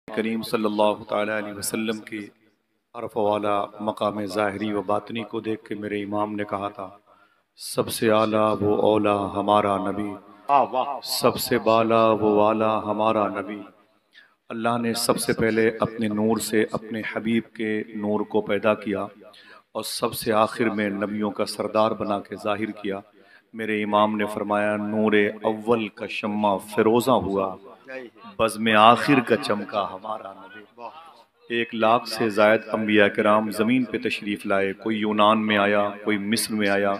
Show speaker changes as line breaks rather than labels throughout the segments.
करीम सल्लल्लाहु ताला अलैहि वसल्लम की अरफ़ वाला मकाम ज़ाहिरी व बातनी को देख के मेरे इमाम ने कहा था, सबसे आला वो औला हमारा नबी, सबसे बाला वो वाला हमारा नबी। अल्लाह ने सबसे पहले अपने नूर से अपने हबीब के नूर को पैदा किया और सबसे आखिर में नबियों का सरदार बना के ज़ाहिर किया। मेरे इमाम ने फरमाया, नूरे अव्वल का शम्मा फिरोज़ा हुआ, बज़्म आखिर का चमका हमारा नबी। 1 लाख से ज़ायद अम्बिया किराम ज़मीन पे तशरीफ़ लाए। कोई यूनान में आया, कोई मिस्र में आया,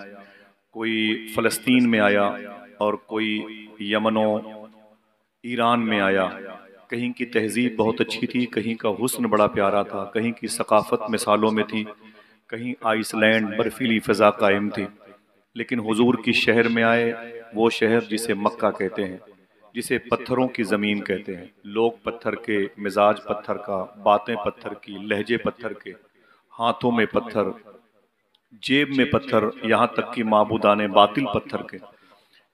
कोई फ़लस्तीन में आया और कोई यमनो ईरान में आया। कहीं की तहजीब बहुत अच्छी थी, कहीं का हुस्न बड़ा प्यारा था, कहीं की सकाफ़त मिसालों में थी, कहीं आइसलैंड बर्फीली फ़ज़ा कायम थी। लेकिन हुजूर की शहर में आए, वो शहर जिसे मक्का कहते हैं, जिसे पत्थरों की ज़मीन कहते हैं। लोग पत्थर के, मिजाज पत्थर का, बातें पत्थर की, लहजे पत्थर के, हाथों में पत्थर, जेब में पत्थर, यहाँ तक कि माबूदाने बातिल पत्थर के।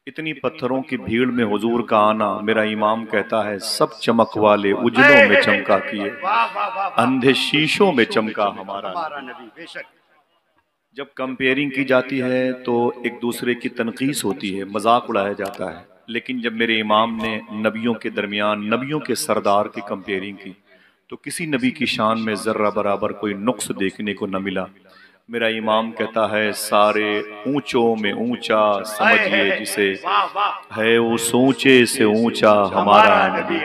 इतनी पत्थरों की भीड़ में हुजूर का आना, मेरा इमाम कहता है, सब चमक वाले उजलों में चमका किए, अंधे शीशों में चमका हमारा नबी। जब कंपेयरिंग की जाती है तो एक दूसरे की तनकीस होती है, मजाक उड़ाया जाता है। लेकिन जब मेरे इमाम ने नबियों के दरमियान, नबियों के सरदार की कंपेयरिंग की, तो किसी नबी की शान में जर्रा बराबर कोई नुक्स देखने को न मिला। मेरा इमाम कहता है, सारे ऊंचों में ऊंचा समझिए जिसे, है उस ऊंचे से ऊंचा हमारा नबी।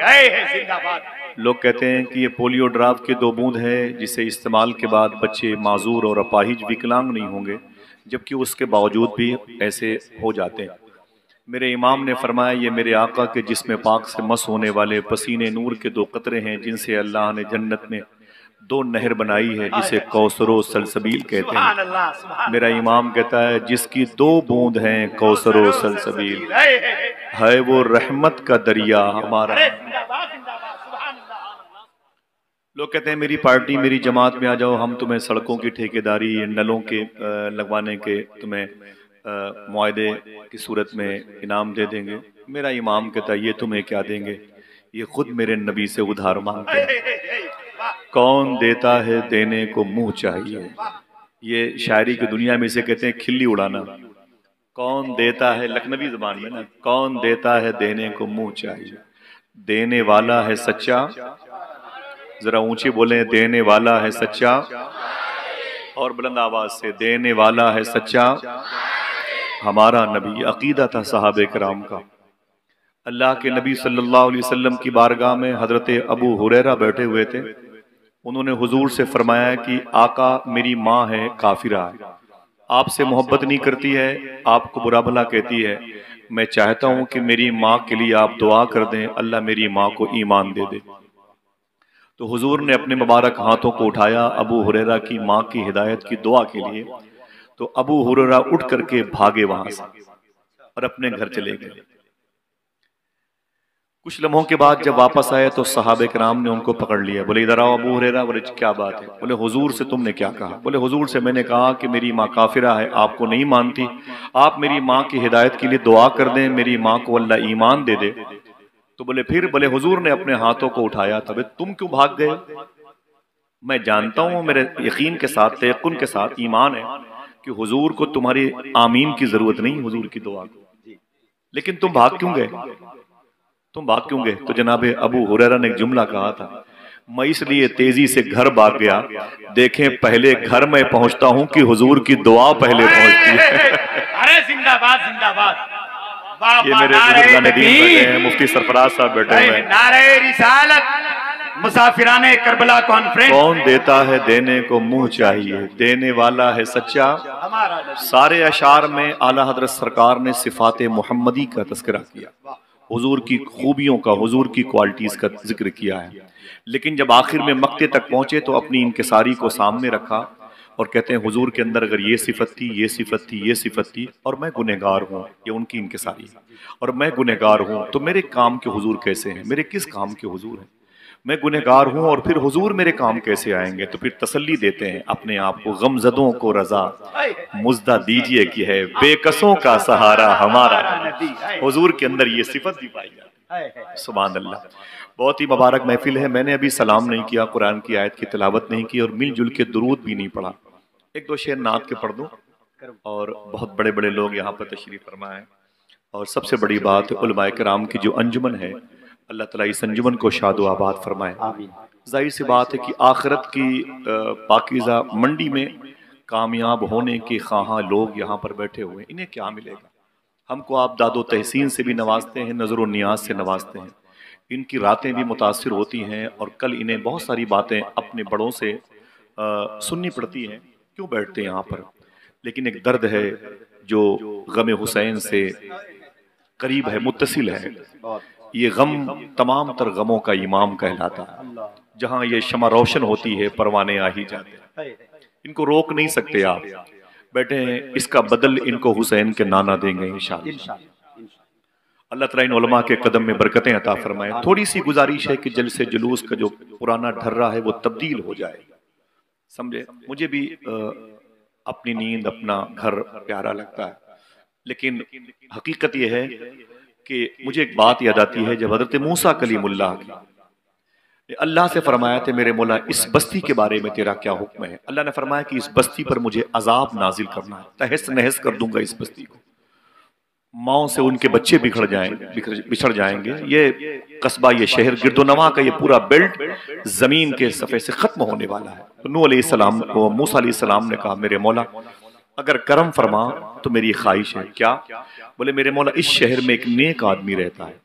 लोग कहते हैं कि ये पोलियो ड्राप के 2 बूंद है, जिसे इस्तेमाल के बाद बच्चे माजूर और अपाहिज विकलांग नहीं होंगे, जबकि उसके बावजूद भी ऐसे हो जाते हैं। मेरे इमाम ने फरमाया, ये मेरे आका के जिस्म पाक से मस होने वाले पसीने नूर के 2 कतरे हैं, जिनसे अल्लाह ने जन्नत में 2 नहर बनाई है, जिसे कौसरो सलसबील कहते हैं। मेरा इमाम कहता है, जिसकी 2 बूंद हैं कौसरो सलसबील, है वो रहमत का दरिया हमारा। लोग कहते हैं, मेरी पार्टी, मेरी जमात में आ जाओ, हम तुम्हें सड़कों की ठेकेदारी, नलों के लगवाने के तुम्हें मुआहदे की सूरत में इनाम दे देंगे। मेरा इमाम कहता है, ये तुम्हें क्या देंगे, ये खुद मेरे नबी से उधार मांगते हैं। कौन देता है देने को मुंह चाहिए, ये शायरी की दुनिया में इसे कहते हैं खिल्ली उड़ाना। कौन देता है, लखनवी जुबान में ना, कौन देता है देने को मुंह चाहिए, देने वाला है सच्चा। जरा ऊंची बोले, देने वाला है सच्चा, और बुलंद आवाज से, देने वाला है सच्चा हमारा नबी। अकीदा था सहाबे कराम का। अल्लाह के नबी सल्लल्लाहु अलैहि वसल्लम की बारगाह में हजरत अबू हुरैरा बैठे हुए थे। उन्होंने हुजूर से फरमाया कि आका, मेरी माँ है काफिरा, आपसे मोहब्बत नहीं करती है, आपको बुरा भला कहती है। मैं चाहता हूं कि मेरी माँ के लिए आप दुआ कर दें, अल्लाह मेरी माँ को ईमान दे दे। तो हुजूर ने अपने मुबारक हाथों को उठाया अबू हुरैरा की माँ की हिदायत की दुआ के लिए। तो अबू हुरैरा उठ करके भागे वहां से और अपने घर चले गए। कुछ लम्हों के बाद जब वापस आए तो सहाबे कराम ने उनको पकड़ लिया। बोले, इधर आओ अबू हुरैरा। बोले, क्या बात है? बोले, हुजूर से तुमने क्या कहा? बोले, हुजूर से मैंने कहा कि मेरी माँ काफिरा है, आपको नहीं मानती, आप मेरी माँ की हिदायत के लिए दुआ कर दें, मेरी माँ को अल्लाह ईमान दे दे। तो बोले, फिर? बोले, हुजूर ने अपने हाथों को उठाया था। तुम क्यों भाग गए? मैं जानता हूं, मेरे यकीन के साथ, तयक्कुन के साथ ईमान है कि हुजूर को तुम्हारी आमीन की जरूरत नहीं, हुजूर की दुआ को, लेकिन तुम भाग क्यों गए? तुम भाग क्यों गए? तो जनाबे अबू हुरैरा ने एक जुमला कहा था, मैं इसलिए तेजी से घर भाग गया, देखें पहले घर में पहुंचता हूं कि हुजूर की दुआ पहले पहुंचती है।
अरे जिंदाबाद जिंदाबाद।
ये मेरे बुजुर्गान दीन बैठे हैं, मुफ्ती सरफराज साहब बैठे हुए हैं।
नारे रिसालत, मुसाफिराने करबला कॉन्फ्रेंस।
कौन देता है देने को मुंह चाहिए, देने वाला है सच्चा
हमारा।
सारे अशार में आला हजरत सरकार ने सिफात मुहम्मदी का तस्करा किया, हुजूर की खूबियों का, हुजूर की क्वालिटीज का जिक्र किया है। लेकिन जब आखिर में मक्के तक पहुंचे तो अपनी इनकिसारी को सामने रखा और कहते हैं, हुजूर के अंदर अगर ये सिफत थी, ये सिफत थी, ये सिफत थी, और मैं गुनहगार हूँ, ये उनकी इनकिसारी है, और मैं गुनहगार हूँ, तो मेरे काम के हुजूर कैसे हैं? मेरे किस काम के हुजूर हैं? मैं गुनहगार हूँ और फिर हुजूर मेरे काम कैसे आएंगे? तो फिर तसल्ली देते हैं अपने आप को, गमजदों को रजा मुजदा दीजिए कि है बेकसों का सहारा हमारा। हुजूर के अंदर ये सिफत भी पाई जाती है। सुभान अल्लाह। बहुत ही मुबारक महफिल है। मैंने अभी सलाम नहीं किया, कुरान की आयत की तिलावत नहीं की और मिलजुल के दुरूद भी नहीं पढ़ा। एक दो शेर नात के पढ़ दूं। और बहुत बड़े बड़े लोग यहाँ पर तशरीफ फरमा है। और सबसे बड़ी बात उलमाए किराम की जो अंजुमन है, अल्लाह ताला इस अंजुमन को शादो आबाद फरमाए। जाहिर सी बात है कि आखिरत की पाकीज़ा मंडी में कामयाब होने के ख्वाहां लोग यहाँ पर बैठे हुए, इन्हें क्या मिलेगा? हमको आप दादो तहसीन से भी नवाजते हैं, नज़र नियाज से नवाजते हैं, इनकी रातें भी मुतासिर होती हैं और कल इन्हें बहुत सारी बातें अपने बड़ों से सुननी पड़ती हैं। क्यों बैठते हैं यहाँ पर? लेकिन एक दर्द है जो गम हुसैन से करीब है, मुत्तसिल है। ये गम तमाम तर गमों का इमाम कहलाता है। जहाँ ये शमा रोशन होती है, परवाने आ ही जाते हैं। इनको रोक नहीं सकते आप, बैठे हैं। इसका बदल इनको हुसैन के नाना देंगे इंशाअल्लाह। अल्लाह ताला इन उलमा के कदम में बरकतें अता फरमाए। थोड़ी सी गुजारिश है कि जलसे जुलूस का जो पुराना ढर्रा है वो तब्दील हो जाए, समझे। मुझे भी अपनी नींद, अपना घर प्यारा लगता है, लेकिन हकीकत यह है कि मुझे एक बात याद आती है जब हजरत मूसा कलीमुल्लाह की अल्लाह से फरमाया थे, मेरे मौला इस बस्ती के बारे में तेरा क्या हुक्म है? अल्लाह ने फरमाया कि इस बस्ती पर मुझे अजाब नाजिल करना है, तहस नहस कर दूंगा इस बस्ती को। माओ से उनके बच्चे बिछड़ जाएंगे। ये कस्बा, ये शहर, गिरदोनवा का ये पूरा बेल्ट जमीन के सफ़े से खत्म होने वाला है। तो नूह अलैहिस्सलाम को मूसा अलैहिस्सलाम ने कहा, मेरे मौला अगर करम फरमा तो मेरी ख्वाहिश है। क्या? बोले मेरे मौला इस शहर में एक नेक आदमी रहता है,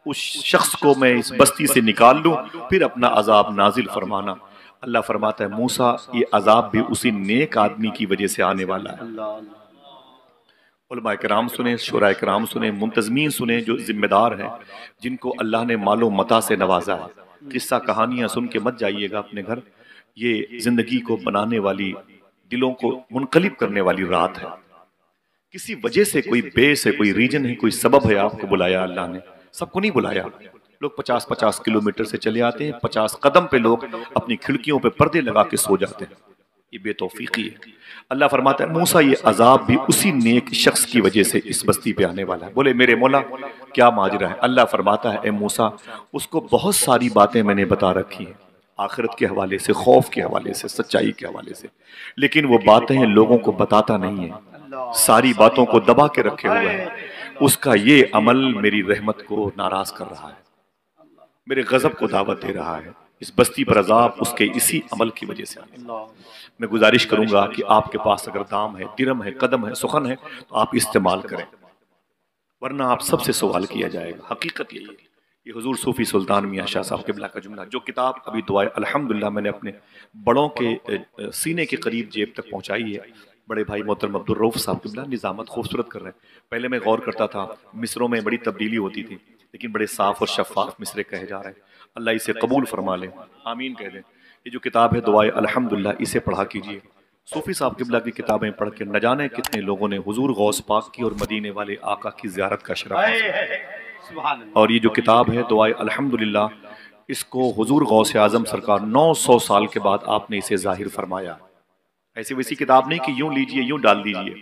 उस शख्स को मैं इस बस्ती से निकाल लूं, फिर अपना अजाब नाजिल फरमाना। अल्लाह फरमाता है, मूसा ये अजाब भी उसी नेक आदमी की वजह से आने वाला है। उलमा किराम सुने, शुरा किराम सुने, मुंतजमीन सुने, जो जिम्मेदार हैं, जिनको अल्लाह ने मालो मता से नवाजा है। किस्सा कहानियां सुन के मत जाइएगा अपने घर। ये जिंदगी को बनाने वाली, दिलों को मुनकलिब करने वाली रात है। किसी वजह से, कोई बेस है, कोई रीजन है, कोई सबब है, आपको बुलाया अल्लाह ने। सबको नहीं बुलाया। लोग 50-50 किलोमीटर से चले आते हैं, 50 कदम पे लोग अपनी खिड़कियों पे पर्दे लगा के सो जाते हैं। ये बेतौफीकी है। अल्लाह फरमाता है, मूसा ये अजाब भी उसी नेक शख्स की वजह से इस बस्ती पे आने वाला है। बोले मेरे मौला क्या माजरा है? अल्लाह फरमाता है, ए मूसा उसको बहुत सारी बातें मैंने बता रखी हैं, आखिरत के हवाले से, खौफ के हवाले से, सच्चाई के हवाले से, लेकिन वो बातें लोगों को बताता नहीं है, सारी बातों को दबा के रखे हुए हैं। उसका ये अमल मेरी रहमत को नाराज कर रहा है, मेरे गजब को दावत दे रहा है। इस बस्ती पर अजाब उसके इसी अमल की वजह से आने। मैं गुजारिश करूंगा कि आपके पास अगर दाम है, दिरम है, कदम है, सुखन है, तो आप इस्तेमाल करें, वरना आप सबसे सवाल किया जाएगा। हकीकत यही है। ये हुजूर सूफी सुल्तान मियां शाह साहब क़िबला का जुमला, जो किताब अभी दुआ अल्हम्दुलिल्लाह मैंने अपने बड़ों के सीने के करीब जेब तक पहुंचाई है। बड़े भाई मोहतरम अब्दुल रऊफ साहब क़िबला निज़ामत खूबसूरत कर रहे हैं। पहले मैं गौर करता था, मिसरों में बड़ी तब्दीली होती थी, लेकिन बड़े साफ और शफाफ मिसरे कहे जा रहे हैं। अल्लाह इसे कबूल फरमा ले, आमीन कह दें। ये जो किताब है दुआ अल्हम्दुलिल्लाह, इसे पढ़ा कीजिए। सूफी साहब क़िबला की किताबें पढ़ के न जाने कितने लोगों ने हुजूर गौस पाक की और मदीने वाले आका की ज़ियारत का शरफ हासिल। और ये जो किताब है दुआ अल्हम्दुलिल्लाह, इसको हुजूर गौस आज़म सरकार 900 साल के बाद आपने इसे जाहिर फरमाया। ऐसी वैसी किताब नहीं कि यूं लीजिए यूं डाल दीजिए,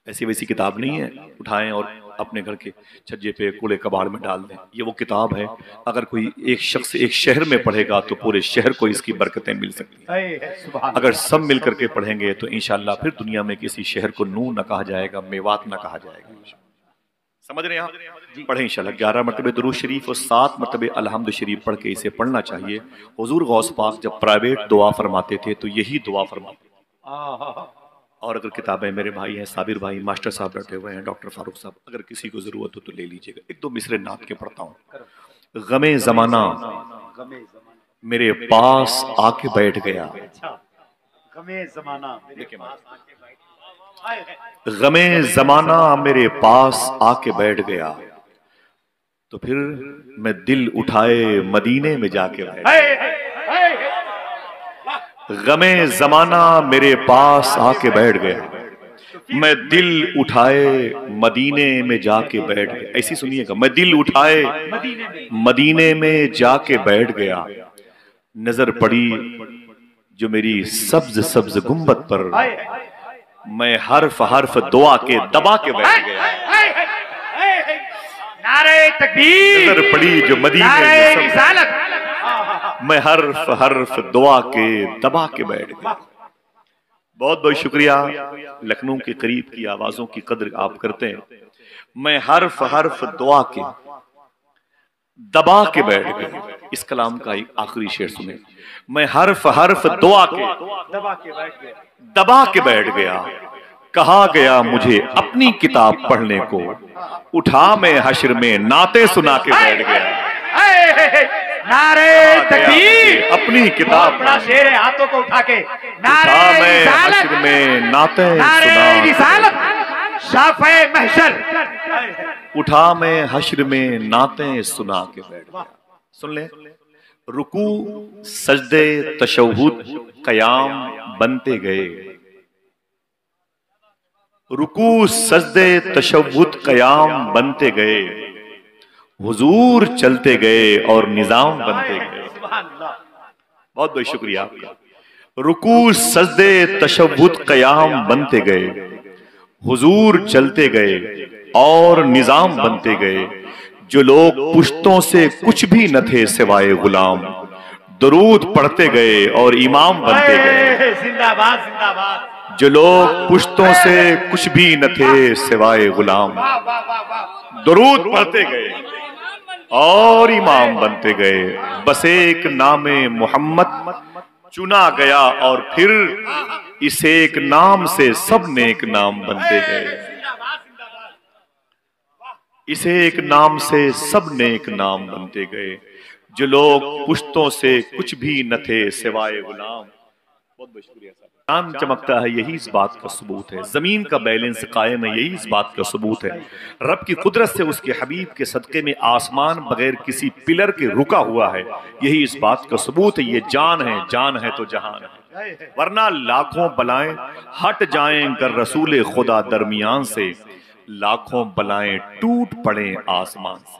ऐसी वैसी किताब नहीं है उठाएं और अपने घर के छज्जे पे कूड़े कबाड़ में डाल दें। ये वो किताब है, अगर कोई एक शख्स एक शहर में पढ़ेगा तो पूरे शहर को इसकी बरकतें मिल सकती हैं। अगर सब मिल करके पढ़ेंगे तो इंशाअल्लाह फिर दुनिया में किसी शहर को नूह न कहा जाएगा, मेवात न कहा जाएगा। समझ रहे हैं आप? पढ़े इंशाअल्लाह। 11 मरतबे दुरूद शरीफ और 7 मरतबे अलहम्द शरीफ पढ़ के इसे पढ़ना चाहिए। हुजूर गौस पाक जब प्राइवेट दुआ फरमाते थे तो यही दुआ फरमाते। और अगर किताबें, मेरे भाई हैं साबिर भाई, मास्टर साहब बैठे हुए हैं, डॉक्टर फारूक साहब, अगर किसी को जरूरत हो तो ले लीजिएगा। एक दो मिसरे नात के पढ़ता हूँ। गमे जमाना मेरे पास आके बैठ गया,
गमे जमाना
गमे जमाना मेरे पास आके बैठ गया, तो फिर मैं दिल उठाए मदीने में जाके बैठ गया। गमे जमाना मेरे पास आके बैठ गया, मैं दिल उठाए मदीने में जाके बैठ गया। ऐसी सुनिएगा, मैं दिल उठाए मदीने में जाके बैठ गया, नजर पड़ी जो मेरी सब्ज सब्ज गुंबद पर, मैं हर्फ हर्फ दुआ के दबा के बैठ गया।
नारे तकबीर,
नजर पड़ी जो मदीने
नारे
में सब,
रिसालत।
मैं हर्फ हर्फ दुआ के दबा के बैठ गया। बहुत बहुत शुक्रिया, लखनऊ के करीब की आवाजों की कदर आप करते हैं। मैं हर्फ हर्फ दुआ के दबा के बैठ गया। इस कलाम का एक आखिरी शेर सुने। मैं हर्फ हर्फ दुआ के
दबा के बैठ गया,
दबा के बैठ गया। कहा गया मुझे अपनी किताब पढ़ने को, उठा मैं हश्र में नाते सुना के बैठ गया।
नारे तकबीर,
अपनी किताब
बड़ा शेर है, हाथों को उठा के।
उठा
नारे
मैं
रिसालत,
हश्र में नाते
नारे
सुना,
रिसालत, शाफ़े महशर।
उठा मैं हश्र में नाते सुना के बैठ गया। सुन ले, रुकू सजदे तशहुद कयाम बनते गए, रुकू सजदे तशहुद कयाम बनते गए, हुजूर चलते गए और निजाम बनते गए। बहुत बहुत शुक्रिया आपका। रुकू सजदे तशहुद कयाम बनते गए, हुजूर चलते गए और निजाम बनते गए। जो लोग पुश्तों से कुछ भी न थे सिवाय गुलाम, दरूद पढ़ते गए और इमाम बनते गए।
जिंदाबाद जिंदाबाद।
जो लोग पुश्तों से कुछ भी न थे सिवाय गुलाम, दरूद पढ़ते गए और इमाम बनते गए। बस एक नामे मोहम्मद चुना गया और फिर इस एक नाम से सब नेक नाम बनते गए। इसे एक नाम से सब नेक नाम बनते गए। जो लोग पुश्तों से कुछ भी न थे सिवाय गुलाम। बहुत बहुत शुक्रिया साहब। चांद चमकता है यही इस बात का सबूत है, जमीन का बैलेंस कायम है यही इस बात का सबूत है। रब की कुदरत से उसके हबीब के सदके में आसमान बगैर किसी पिलर के रुका हुआ है, यही इस बात का सबूत है। ये जान है तो जहान है, वरना लाखों बलाएं हट जाएं कर रसूल खुदा दरमियान से, लाखों बलाएं टूट पड़े आसमान से।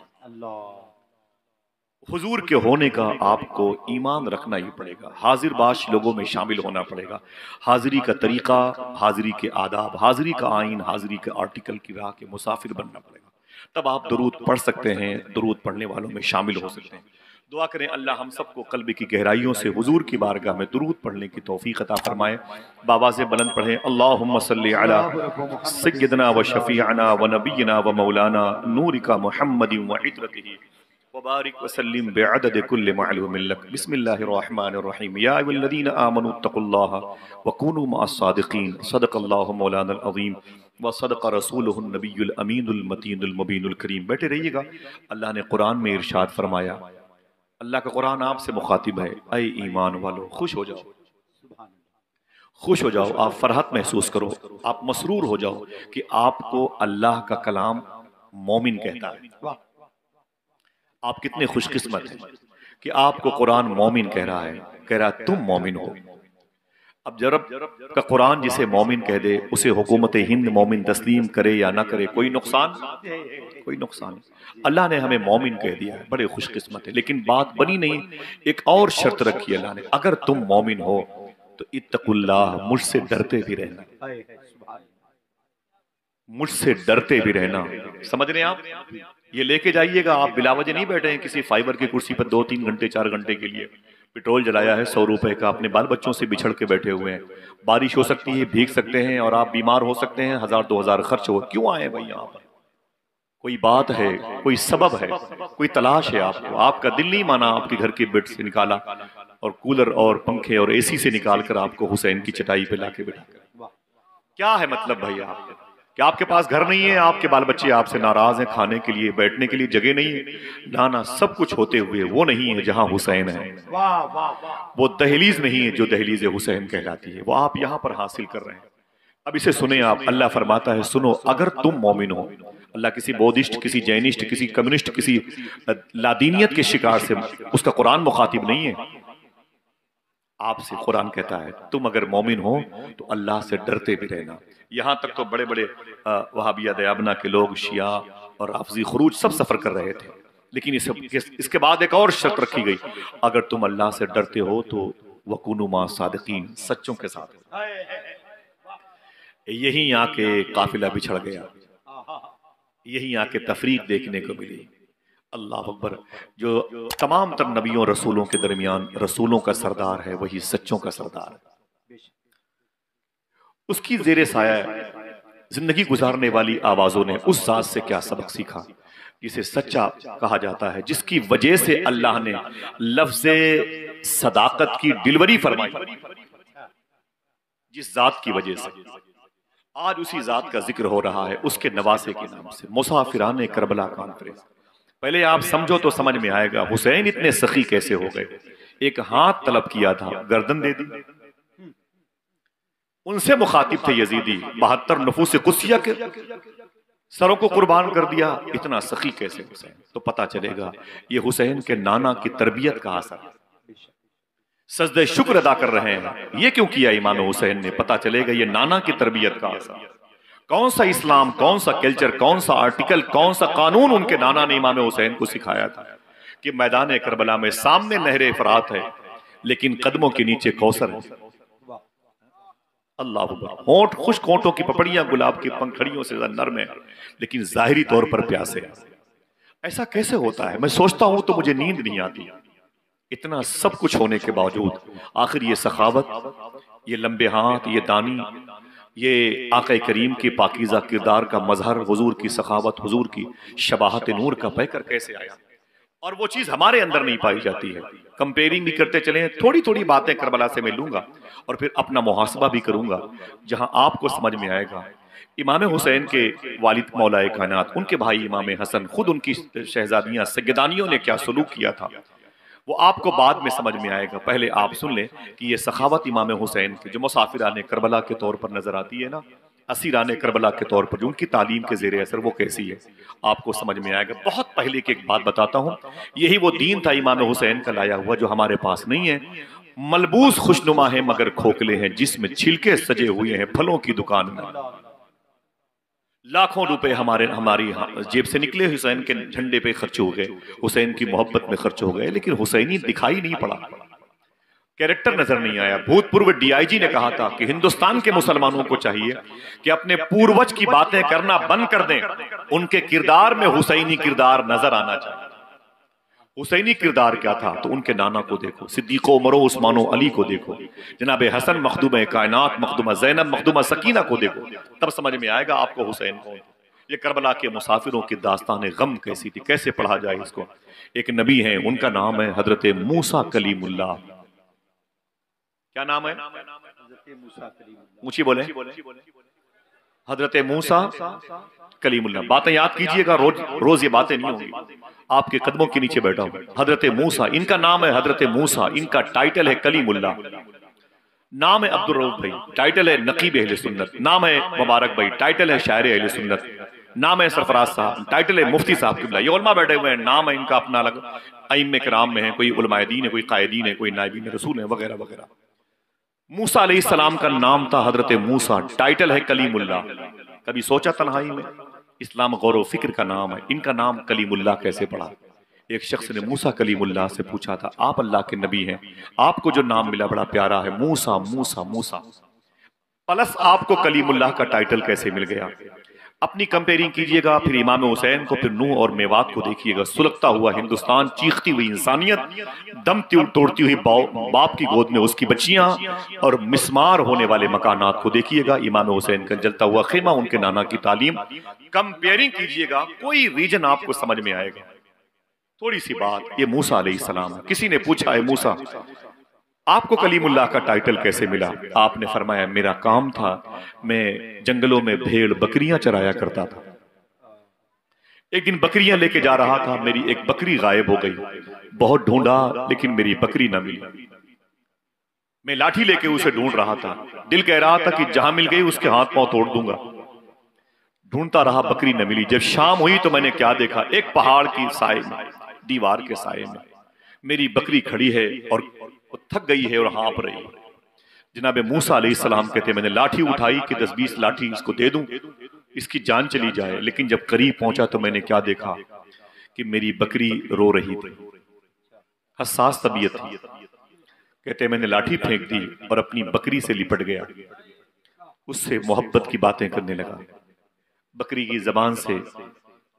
हुजूर के होने का आपको ईमान रखना ही पड़ेगा, हाजिर बाश लोगों में शामिल होना पड़ेगा। हाजिरी का तरीका, हाजिरी के आदाब, हाजिरी का आइन, हाजिरी के आर्टिकल की राह के मुसाफिर बनना पड़ेगा। तब आप दरूद पढ़ सकते हैं, दरूद पढ़ने वालों में शामिल हो सकते हैं। दुआ करें अल्लाह हम सबको कल्ब की गहराइयों से हुजूर की बारगाह में दरूद पढ़ने की तौफीक अता फरमाए। बाबा से बुलंद पढ़ें, अल्लाहुम्मा सल्ली अला सय्यदना व शफीअना व नबियना व मौलाना नूरिका मुहम्मदिन व इत्रतिही वबारिक वसल्लिम बिअदद कुल्लि मालूमिन लक। बिस्मिल्लाहिर रहमानिर रहीम। या अय्युहल्लज़ीना आमनू तक़ुल्लाह व कूनू मअस सादिक़ीन। सदक़ल्लाहु मौलाना अज़ीम व सदक़ रसूलुहुन नबियुल अमीनुल मतीनुल मुबीनुल करीम। बैठे रहिएगा। अल्लाह ने कुरान में इरशाद फरमाया, अल्लाह का कुरान आपसे मुखातिब है, ऐ ईमान वालों खुश हो जाओ, खुश हो जाओ, आप फरहत महसूस करो, आप मसरूर हो जाओ कि आपको अल्लाह का कलाम मोमिन कहता है। आप कितने खुशकिस्मत हैं कि आपको कुरान मोमिन कह रहा है, कह रहा है तुम मोमिन हो। अब जरब का कुरान जिसे मोमिन कह दे उसे हुकूमत हिंद मोमिन तस्लीम करे या ना करे, कोई नुकसान, कोई नुकसान नहीं। अल्लाह ने हमें मोमिन कह दिया है, बड़े खुशकिस्मत है। लेकिन बात बनी नहीं, एक और शर्त रखी अल्लाह ने, अगर तुम मोमिन हो तो इत्तकुल्लाह, मुझसे डरते भी रहना, मुझसे डरते भी रहना। समझ रहे हैं आप? ये लेके जाइएगा, आप बिलावजे नहीं बैठे हैं किसी फाइबर की कुर्सी पर 2-3 घंटे 4 घंटे के लिए। पेट्रोल जलाया है 100 रुपए का, अपने बाल बच्चों से बिछड़ के बैठे हुए हैं। बारिश हो सकती है, भीग सकते हैं और आप बीमार हो सकते हैं, 1000-2000 खर्च हो। क्यों आए भाई यहाँ पर? कोई बात है, कोई सबब है, कोई तलाश है आपको। आपका दिल नहीं माना, आपके घर के बेड से निकाला और कूलर और पंखे और एसी से निकाल कर आपको हुसैन की चटाई पे लाके बिठा। क्या है मतलब भाई आपके? क्या आपके पास घर नहीं है? आपके बाल बच्चे आपसे नाराज हैं, खाने के लिए बैठने के लिए जगह नहीं है? ना ना, सब कुछ होते हुए वो नहीं है जहां हुसैन है। वो दहलीज नहीं है जो दहलीज हुसैन कहलाती है, वो आप यहां पर हासिल कर रहे हैं। अब इसे सुने आप। अल्लाह फरमाता है, सुनो अगर तुम मोमिन हो। अल्लाह किसी बौद्धिस्ट, किसी जैनिस्ट, किसी कम्युनिस्ट, किसी लादीनियत के शिकार से उसका कुरान मुखातिब नहीं है, आपसे कुरान कहता है तुम अगर मोमिन हो तो अल्लाह से डरते भी रहना। यहां तक तो बड़े बड़े वहाबिया दयाबना के लोग, शिया और हाफिजी खुरूज सब सफर कर रहे थे। लेकिन इसके बाद एक और शर्त रखी गई, अगर तुम अल्लाह से डरते हो तो वकुनु मा सादिकीन, सच्चों के साथ। यही आके काफिला बिछड़ गया। यही आके तफरीक देखने को मिली। अल्लाह अकबर। जो तमाम तर नबियों रसूलों के दरमियान रसूलों का सरदार है, वही सच्चों का सरदार है। उसकी जेरे साया जिंदगी गुजारने वाली आवाजों ने उस जात से क्या सबक सीखा जिसे सच्चा कहा जाता है, जिसकी वजह से अल्लाह ने लफ्ज़े सदाकत की डिलीवरी फरमाई, जिस जात की वजह से आज उसी जात का जिक्र हो रहा है, उसके नवासे के नाम से। मुसाफिराने करबला कॉन्फ्रेंस। पहले आप समझो तो समझ में आएगा हुसैन इतने सखी कैसे हो गए। एक हाथ तलब किया था, गर्दन दे दी। उनसे मुखातिब थे यजीदी, 72 नफूस कुसिया के सरों को कुर्बान कर दिया। इतना सखी कैसे हुसैन? तो पता चलेगा ये हुसैन के नाना की तरबियत का असर है। सजदे शुक्र अदा कर रहे हैं, ये क्यों किया इमाम हुसैन ने? पता चलेगा ये नाना की तरबियत का असर। कौन सा इस्लाम, कौन सा कल्चर, कौन सा आर्टिकल, कौन सा कानून उनके नाना ने इमाम हुसैन को सिखाया था कि मैदान करबला में सामने नहरे फरात है लेकिन कदमों के नीचे कौसर है। अल्लाह अकबर। होंठ खुश्क होंठों की पपड़ियां गुलाब की पंखड़ियों से नरम है लेकिन जाहिरी तौर पर प्यासे है। ऐसा कैसे होता है? मैं सोचता हूं तो मुझे नींद नहीं आती। इतना सब कुछ होने के बावजूद आखिर ये सखावत, ये लंबे हाथ, ये दानी, ये आका करीम की पाकीज़ा किरदार का मजहर, हुजूर की सखावत, हुजूर की शबाहत नूर का पैकर कैसे आया? और वो चीज हमारे अंदर नहीं पाई जाती है। कंपेयरिंग भी करते चले, थोड़ी थोड़ी बातें करबला से मैं लूंगा और फिर अपना मुहासबा भी करूंगा, जहां आपको समझ में आएगा इमाम हुसैन के वालिद मौलाए कायनात, उनके भाई इमाम हसन, खुद उनकी शहजादियां सैयदानियों ने क्या सलूक किया था, वो आपको बाद में समझ में आएगा। पहले आप सुन लें कि ये सखावत इमाम हुसैन के जो मुसाफिराने करबला के तौर पर नजर आती है ना, असीराने करबला के तौर पर जो उनकी तालीम के जेरे असर, वो कैसी है आपको समझ में आएगा। बहुत पहले की एक बात बताता हूं, यही वो दीन था इमाम हुसैन का लाया हुआ जो हमारे पास नहीं है। मलबूस खुशनुमा है मगर खोखले हैं, जिसमें छिलके सजे हुए हैं फलों की दुकान में। लाखों रुपए हमारी जेब से निकले, हुसैन के झंडे पे खर्च हो गए, हुसैन की मोहब्बत में खर्च हो गए, लेकिन हुसैनी दिखाई नहीं पड़ा, कैरेक्टर नजर नहीं आया। भूतपूर्व डीआईजी ने कहा था कि हिंदुस्तान के मुसलमानों को चाहिए कि अपने पूर्वज की बातें करना बंद कर दें, उनके किरदार में हुसैनी किरदार नजर आना चाहिए। हुसैनी किरदार क्या था? तो उनके नाना को देखो, सिद्दीको उमरो उस्मानो अली को देखो, जनाब हसन मखदूम कायनात, मखदूमा जैनब, मखदूमा सकीना को देखो, तब समझ में आएगा आपको हुसैन कौन। ये करबला के मुसाफिरों की दास्तान गम कैसी थी, कैसे पढ़ा जाए इसको। एक नबी है, उनका नाम है हजरत मूसा कलीमुल्लाह। क्या नाम है? ऊंची बोले। हजरत मूसा कलीमुल्लाह। बातें याद कीजिएगा, रोज रोज ये बातें नहीं होंगी। आपके कदमों के नीचे बैठा हूं। हजरत मूसा, इनका नाम है हजरत मूसा, इनका टाइटल है कलीमुल्लाह। नाम है अब्दुल रऊफ भाई, टाइटल है नकीब अहले सुन्नत। नाम है मुबारक भाई, टाइटल है शायर अहले सुन्नत। नाम है सरफराज साहब, टाइटल है मुफ्ती साहब किबला। ये उलमा बैठे हुए हैं, नाम है इनका अपना अलग। अइम्मे किराम में है, कोई उलमाए दीन है, कोई कायदीन है, कोई नायबीन रसूल है, वगैरह वगैरह। मूसा अलैहिस्सलाम का नाम था हजरत मूसा, टाइटल है कलीमुल्लाह। कभी सोचा तन्हाई में? इस्लाम गौर फिक्र का नाम है, इनका नाम कलीमुल्लाह कैसे पड़ा? एक शख्स ने मूसा कलीमुल्लाह से पूछा था, आप अल्लाह के नबी हैं, आपको जो नाम मिला बड़ा प्यारा है, मूसा मूसा मूसा, प्लस आपको कलीमुल्लाह का टाइटल कैसे मिल गया? अपनी कंपेयरिंग कीजिएगा, फिर इमाम हुसैन को, फिर नूह और मेवात को देखिएगा। सुलगता हुआ हिंदुस्तान, चीखती हुई इंसानियत, दम तोड़ती हुई बाप की गोद में उसकी बच्चियां, और मिस्मार होने वाले मकानात को देखिएगा। इमाम हुसैन का जलता हुआ खेमा, उनके नाना की तालीम। कंपेयरिंग कीजिएगा, कोई रीजन आपको समझ में आएगा। थोड़ी सी बात, ये मूसा अलैहिस्सलाम है। किसी ने पूछा है मूसा आपको कलीमुल्लाह का टाइटल कैसे मिला? आपने फरमाया मेरा काम था, मैं जंगलों में भेड़ बकरियां चराया करता था। एक दिन बकरियां लेके जा रहा था, मेरी एक बकरी गायब हो गई। बहुत ढूंढा लेकिन मेरी बकरी न मिली। मैं लाठी लेके उसे ढूंढ रहा था, दिल कह रहा था कि जहां मिल गई उसके हाथ पांव तोड़ दूंगा। ढूंढता रहा, बकरी न मिली। जब शाम हुई तो मैंने क्या देखा, एक पहाड़ की साए में, दीवार के साए में मेरी बकरी खड़ी है और थक गई है और हाँप रही है। जनाब मूसा अलैहिस्सलाम कहते मैंने लाठी उठाई कि 10-20 लाठी इसको दे दूं, इसकी जान चली जाए। लेकिन जब करीब पहुंचा तो मैंने क्या देखा कि मेरी बकरी रो रही थी, हसास तबीयत थी। कहते मैंने लाठी फेंक दी और अपनी बकरी से लिपट गया, उससे मोहब्बत की बातें करने लगा। बकरी की जबान से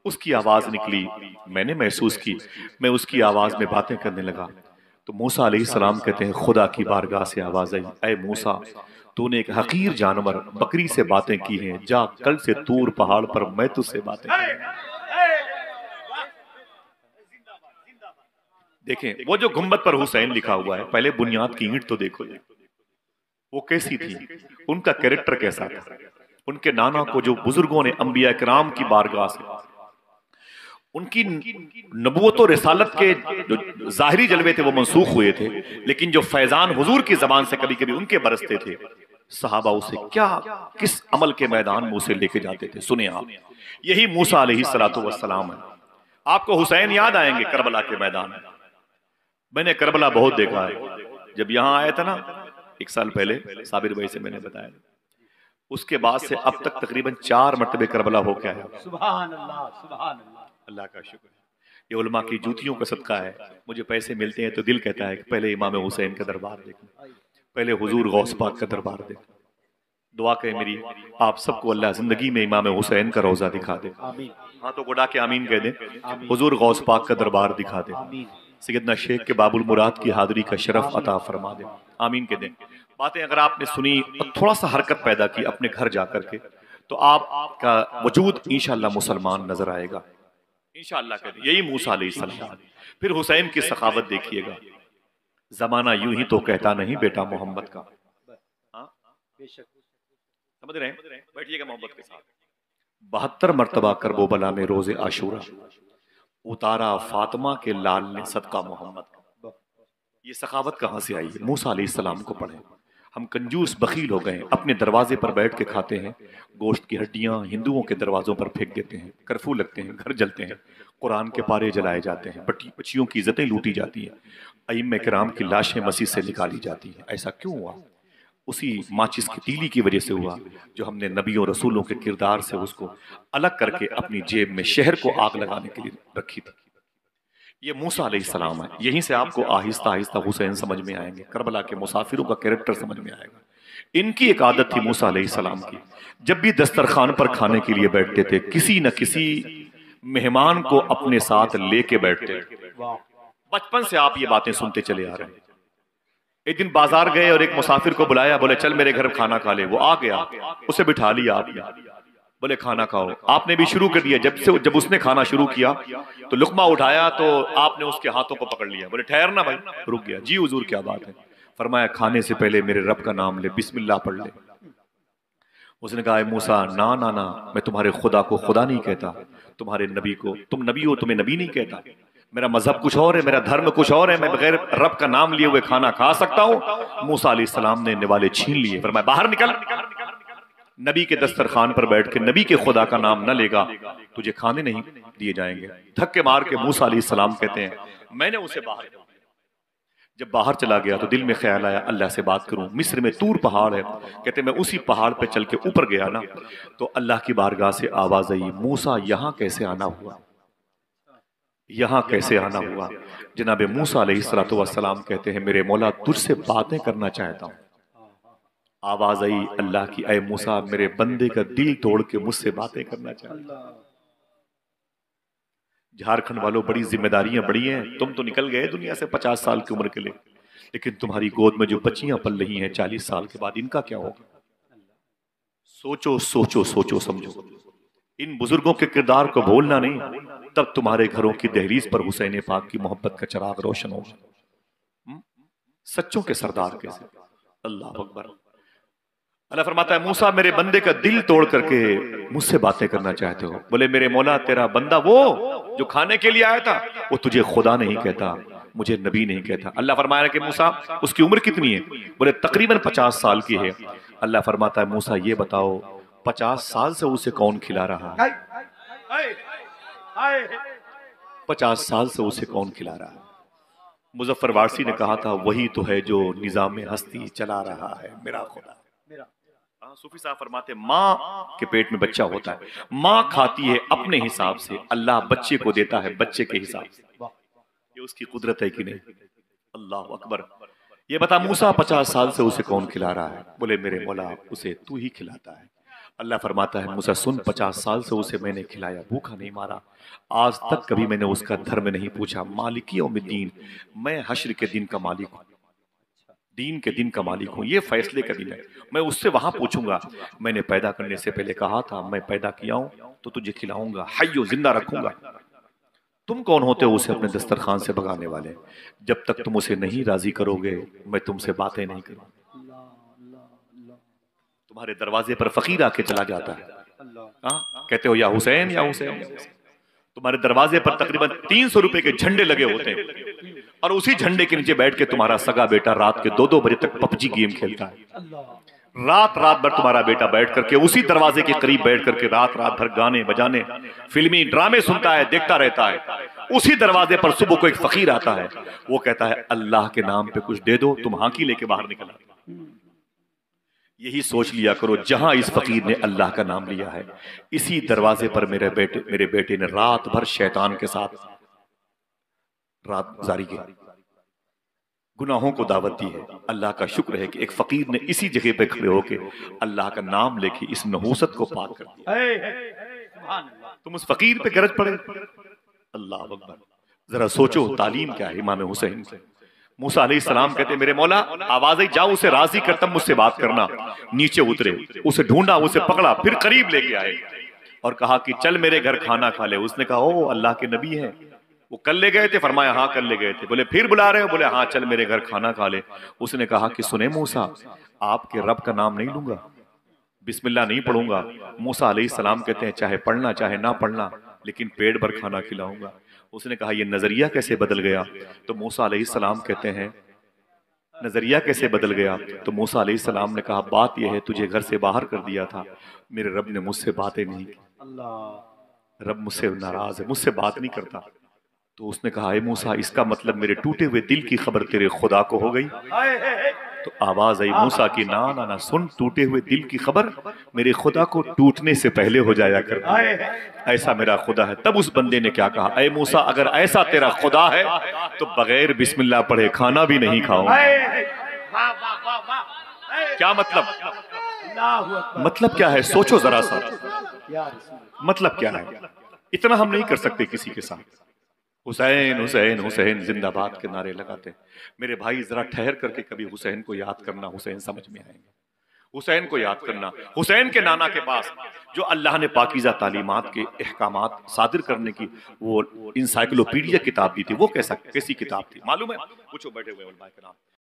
उसकी आवाज निकली, मैंने महसूस की, मैं उसकी आवाज में बातें करने लगा। तो मूसा अलैहिस्सलाम कहते हैं खुदा की बारगाह से आवाज आई, ऐ मूसा, तूने एक हकीर जानवर बकरी से बातें की हैं, जा कल से तूर पहाड़ पर मैं तुझसे बातें करूंगा। देखें वो जो गुम्बद पर हुसैन लिखा हुआ है, पहले बुनियाद की ईंट तो देखो वो कैसी थी, उनका कैरेक्टर कैसा था। उनके नाना को जो बुजुर्गों ने अंबिया किराम की बारगाह से उनकी नबूवत और रिसालत के जो जाहिरी जलवे थे वो मंसूख हुए थे, लेकिन जो फैजान हुजूर की जबान से कभी कभी उनके बरसते थे, सहाबा उसे क्या किस अमल के मैदान में उसे लेके जाते थे। सुने आप, यही मूसा अलैहिस्सलातु वस्सलाम है। आपको हुसैन याद आएंगे करबला के मैदान में। मैंने करबला बहुत देखा है। जब यहां आया था ना 1 साल पहले, साबिर भाई से मैंने बताया, उसके बाद से अब तक तकरीबन 4 मरतबे करबला होके आया।
सुभान अल्लाह, सुभान अल्लाह,
अल्लाह का शुक्र है। ये उलमा की जूतियों का सदका है। मुझे पैसे मिलते हैं तो दिल कहता है कि पहले इमाम हुसैन का दरबार देखना, पहले हुजूर गौस पाक का दरबार देखना। दुआ करें मेरी आप सबको अल्लाह जिंदगी में इमाम हुसैन का रोजा दिखा दे। हाँ तो गुडा के आमीन कह दें। हुजूर गौस पाक का दरबार दिखा दे। सैयदना शेख के बाबुल मुराद की हाजिरी का शरफ अता फरमा दे। आमीन कह दें। बातें अगर आपने सुनी और थोड़ा सा हरकत पैदा की अपने घर जाकर के, तो आपका वजूद इंशाअल्लाह मुसलमान नजर आएगा इंशाअल्लाह। कहते यही मूसा अलैहिस्सलाम। फिर हुसैन की सखावत देखिएगा। जमाना यूं ही तो कहता नहीं बेटा मोहम्मद का। हाँ समझ रहे हैं, बैठिएगा मोहब्बत के साथ। 72 मरतबा करबला में रोजे आशूरा उतारा फातिमा के लाल ने सदका मोहम्मद का। ये सखावत कहां से आई है? मूसा अलैहिस्सलाम को पढ़े। हम कंजूस बखील हो गए, अपने दरवाजे पर बैठ के खाते हैं, गोश्त की हड्डियां हिंदुओं के दरवाजों पर फेंक देते हैं, कर्फ्यू लगते हैं, घर जलते हैं, कुरान के पारे जलाए जाते हैं, बच्चियों की इज्जतें लूटी जाती हैं, अइम्मे किराम की लाशें मस्जिद से निकाली जाती हैं। ऐसा क्यों हुआ? उसी माचिस की तीली की वजह से हुआ जो हमने नबियों रसूलों के किरदार से उसको अलग करके अपनी जेब में शहर को आग लगाने के लिए रखी थी। ये मूसा अलैहिस्सलाम है। यहीं से आपको आहिस्ता आहिस्ता हुसैन समझ में आएंगे, करबला के मुसाफिरों का कैरेक्टर समझ में आएगा। इनकी एक आदत थी मूसा अलैहिस्सलाम की, जब भी दस्तरखान पर खाने के लिए बैठते थे किसी न किसी मेहमान को अपने साथ लेके बैठते। बचपन से आप ये बातें सुनते चले आ रहे हैं। एक दिन बाजार गए और एक मुसाफिर को बुलाया, बोले चल मेरे घर खाना खा ले। वो आ गया, उसे बिठा लिया आपने, बोले खाना खाओ। आपने भी शुरू कर दिया। जब उसने खाना शुरू किया तो लुकमा उठाया तो आपने उसके हाथों को पकड़ लिया। बोले ठहर ना भाई, रुक गया। जी हुजूर क्या बात है? फरमाया खाने से पहले मेरे रब का नाम ले, बिस्मिल्लाह पढ़ ले। उसने कहा मूसा ना ना ना, मैं तुम्हारे खुदा को खुदा नहीं कहता, तुम्हारे नबी को तुम नबी हो, तुम्हें नबी नहीं कहता। मेरा मजहब कुछ और है, मेरा धर्म कुछ और है, मैं बगैर रब का नाम लिए हुए खाना खा सकता हूं। मूसा अलैहिस्सलाम ने निवाले छीन लिए। फरमाया बाहर निकल, नबी के दस्तरखान पर बैठ के नबी के खुदा का नाम न लेगा तुझे खाने नहीं दिए जाएंगे। धक्के मार के मूसा अलैहिस्सलाम कहते हैं मैंने उसे बाहर, जब बाहर चला गया तो दिल में ख्याल आया अल्लाह से बात करूं। मिस्र में तूर पहाड़ है, कहते मैं उसी पहाड़ पे चल के ऊपर गया ना तो अल्लाह की बारगाह से आवाज आई, मूसा यहां कैसे आना हुआ, यहां कैसे आना हुआ। जनाबे मूसा अलैहिस्सलातु वस्सलाम कहते हैं मेरे मौला तुझसे बातें करना चाहता हूं। आवाज आई अल्लाह की, ऐ मूसा मेरे बंदे का दिल तोड़ के मुझसे बातें करना चाहता हूं। झारखंड वालों बड़ी जिम्मेदारियां बड़ी हैं। तुम तो निकल गए दुनिया से 50 साल की उम्र के लिए, लेकिन तुम्हारी गोद में जो बच्चियां पल रही हैं 40 साल के बाद, इनका क्या होगा? सोचो सोचो सोचो समझो। इन बुजुर्गों के किरदार को भूलना नहीं, तब तुम्हारे घरों की दहलीज पर हुसैन पाक की मोहब्बत का चिराग रोशन होगा। सच्चों के सरदार कैसे। अल्लाह अकबर। अल्लाह फरमाता है मूसा मेरे बंदे का दिल तोड़ करके मुझसे बातें करना चाहते हो। बोले मेरे मौला तेरा बंदा वो जो खाने के लिए आया था वो तुझे खुदा नहीं कहता, मुझे नबी नहीं कहता। अल्लाह फरमाया कि मूसा उसकी उम्र कितनी है? बोले तकरीबन 50 साल की है। अल्लाह फरमाता है मूसा ये बताओ 50 साल से उसे कौन खिला रहा है? 50 साल से उसे कौन खिला रहा है? मुजफ्फर वारसी ने कहा था वही तो है जो निजाम हस्ती चला रहा है मेरा खुदा। सूफी साहब फरमाते माँ के पेट में बच्चा होता है, माँ खाती है अपने हिसाब से, अल्लाह बच्चे को देता है बच्चे के हिसाब से। ये उसकी कुदरत है कि नहीं? अल्लाह अकबर। ये बता मूसा 50 साल से उसे कौन खिला रहा है? बोले मेरे मौला उसे तू ही खिलाता है। अल्लाह फरमाता है मूसा सुन, 50 साल से उसे मैंने खिलाया, भूखा नहीं मारा, आज तक कभी मैंने उसका धर्म नहीं पूछा। मालिकी यौमिद्दीन, मैं हश्र के दिन का मालिक हूँ, दीन के दिन का मालिक हूँ, ये फैसले का दिन है, मैं उससे वहां पूछूंगा। मैंने पैदा करने से पहले कहा था मैं पैदा किया हूं तो तुझे खिलाऊंगा, हय्यो जिंदा रखूंगा। तुम कौन होते हो उसे अपने दस्तरखान से भगाने वाले? जब तक तुम उसे नहीं राजी करोगे मैं तुमसे बातें नहीं करूंगा। तुम्हारे दरवाजे पर फकीर आके चला जाता है, कहते हो या हुसैन या हुसैन, तुम्हारे दरवाजे पर तकरीबन 300 रुपए के झंडे लगे होते हैं और उसी झंडे के नीचे बैठ के तुम्हारा सगा बेटा रात के 2-2 बजे तक पबजी गेम खेलता है। रात भर तुम्हारा बेटा बैठ करके उसी दरवाजे के करीब बैठ करके रात भर गाने बजाने फिल्मी ड्रामे सुनता है, देखता रहता है। उसी दरवाजे पर सुबह को एक फकीर आता है, वो कहता है अल्लाह के नाम पे कुछ दे दो, तुम हांकी लेके बाहर निकल। यही सोच लिया करो, जहां इस फकीर ने अल्लाह का नाम लिया है, इसी दरवाजे पर मेरे बेटे ने रात भर शैतान के साथ रात गुजारी की, गुनाहों को दावत दी है। अल्लाह का शुक्र है कि एक फकीर ने इसी जगह पे खड़े होके अल्लाह का नाम लेके इस नहूसत को पाक कर दिया। तुम उस फकीर पे गरज पड़े। अल्लाह अकबर। जरा सोचो तालीम क्या है इमाम हुसैन की। मूसा अलैहिस्सलाम कहते मेरे मौला आवाज आई, जाओ उसे राजी कर, तब मुझसे बात करना। नीचे उतरे, उसे ढूंढा, उसे पकड़ा, फिर करीब लेके आए और कहा कि चल मेरे घर खाना खा ले। उसने कहा ओ अल्लाह के नबी है। वो कल ले गए थे? फरमाया हाँ कल ले गए थे। बोले फिर बुला रहे हो? बोले हाँ चल मेरे घर खाना खा ले। उसने कहा कि सुने मूसा, आपके रब का नाम नहीं लूंगा, बिस्मिल्लाह नहीं पढ़ूंगा। मूसा अलैहिस्सलाम कहते हैं चाहे पढ़ना चाहे ना पढ़ना, लेकिन पेट भर खाना खिलाऊंगा। उसने कहा ये नजरिया कैसे बदल गया? तो मूसा अलैहिस्सलाम कहते हैं नजरिया कैसे बदल गया? तो मूसा अलैहिस्सलाम ने कहा बात यह है तुझे घर से बाहर कर दिया था, मेरे रब ने मुझसे बातें नहीं की, रब मुझसे नाराज है, मुझसे बात नहीं करता। तो उसने कहा मूसा इसका मतलब मेरे टूटे हुए दिल की खबर तेरे खुदा को हो गई? तो आवाज आई मूसा की ना ना ना, सुन, टूटे हुए दिल की खबर मेरे खुदा को टूटने से पहले हो जाया कर, ऐसा मेरा खुदा है। तब उस बंदे ने क्या कहा, ऐ मूसा अगर ऐसा तेरा खुदा है तो बगैर बिस्मिल्लाह पढ़े खाना भी नहीं खाऊंगा। क्या मतलब? मतलब क्या है? सोचो जरा सा, मतलब क्या है? इतना हम नहीं कर सकते किसी के साथ। हुसैन हुसैन हुसैन जिंदाबाद के नारे लगाते। मेरे भाई जरा ठहर करके कभी हुसैन को याद करना, हुसैन समझ में आएंगे। हुसैन को याद करना, हुसैन के नाना के पास जो अल्लाह ने पाकीज़ा तालीमात के अहकामात सादिर करने की वो इंसाइक्लोपीडिया किताब दी थी, वो कैसी किताब थी मालूम है? पूछो बैठे हुए उलमा के नाम।